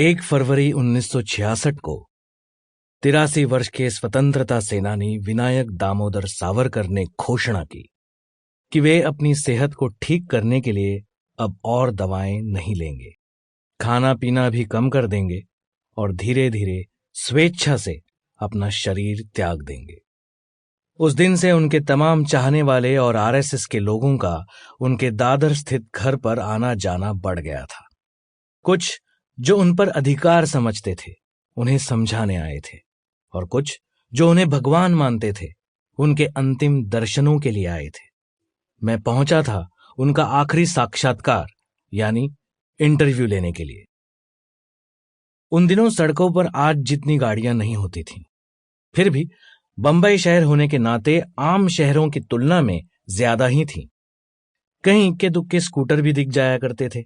1 फरवरी 1966 को 83 वर्ष के स्वतंत्रता सेनानी विनायक दामोदर सावरकर ने घोषणा की कि वे अपनी सेहत को ठीक करने के लिए अब और दवाएं नहीं लेंगे, खाना पीना भी कम कर देंगे और धीरे धीरे स्वेच्छा से अपना शरीर त्याग देंगे। उस दिन से उनके तमाम चाहने वाले और आरएसएस के लोगों का उनके दादर स्थित घर पर आना जाना बढ़ गया था। कुछ जो उन पर अधिकार समझते थे उन्हें समझाने आए थे, और कुछ जो उन्हें भगवान मानते थे उनके अंतिम दर्शनों के लिए आए थे। मैं पहुंचा था उनका आखिरी साक्षात्कार यानी इंटरव्यू लेने के लिए। उन दिनों सड़कों पर आज जितनी गाड़ियां नहीं होती थीं, फिर भी बंबई शहर होने के नाते आम शहरों की तुलना में ज्यादा ही थीं। कहीं इक्के दुक्के स्कूटर भी दिख जाया करते थे,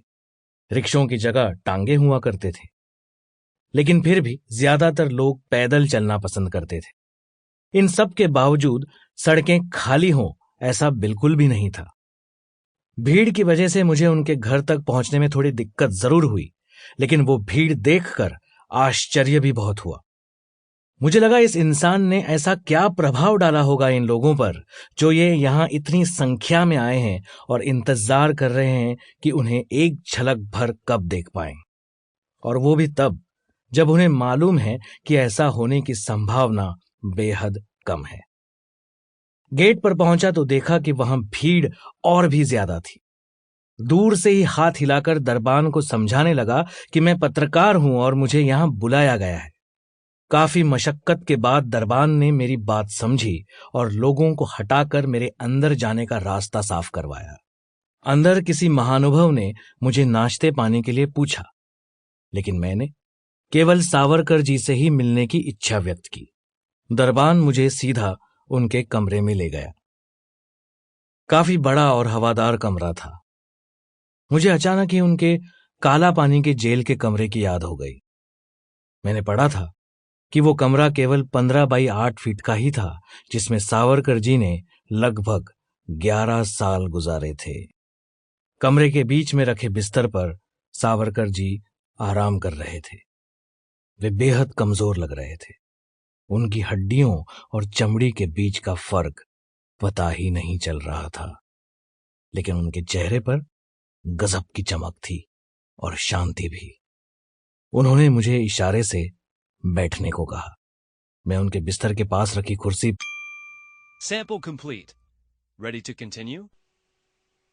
रिक्शों की जगह टांगे हुआ करते थे, लेकिन फिर भी ज्यादातर लोग पैदल चलना पसंद करते थे। इन सब के बावजूद सड़कें खाली हों ऐसा बिल्कुल भी नहीं था। भीड़ की वजह से मुझे उनके घर तक पहुंचने में थोड़ी दिक्कत जरूर हुई, लेकिन वो भीड़ देखकर आश्चर्य भी बहुत हुआ। मुझे लगा इस इंसान ने ऐसा क्या प्रभाव डाला होगा इन लोगों पर जो ये यहां इतनी संख्या में आए हैं और इंतजार कर रहे हैं कि उन्हें एक झलक भर कब देख पाएं, और वो भी तब जब उन्हें मालूम है कि ऐसा होने की संभावना बेहद कम है। गेट पर पहुंचा तो देखा कि वहां भीड़ और भी ज्यादा थी। दूर से ही हाथ हिलाकर दरबान को समझाने लगा कि मैं पत्रकार हूं और मुझे यहां बुलाया गया है। काफी मशक्कत के बाद दरबान ने मेरी बात समझी और लोगों को हटाकर मेरे अंदर जाने का रास्ता साफ करवाया। अंदर किसी महानुभव ने मुझे नाश्ते पानी के लिए पूछा, लेकिन मैंने केवल सावरकर जी से ही मिलने की इच्छा व्यक्त की। दरबान मुझे सीधा उनके कमरे में ले गया। काफी बड़ा और हवादार कमरा था। मुझे अचानक ही उनके काला पानी के जेल के कमरे की याद हो गई। मैंने पढ़ा था कि वो कमरा केवल 15 बाई 8 फीट का ही था, जिसमें सावरकर जी ने लगभग 11 साल गुजारे थे। कमरे के बीच में रखे बिस्तर पर सावरकर जी आराम कर रहे थे। वे बेहद कमजोर लग रहे थे। उनकी हड्डियों और चमड़ी के बीच का फर्क पता ही नहीं चल रहा था, लेकिन उनके चेहरे पर गजब की चमक थी और शांति भी। उन्होंने मुझे इशारे से बैठने को कहा। मैं उनके बिस्तर के पास रखी कुर्सी Sample complete. Ready to continue?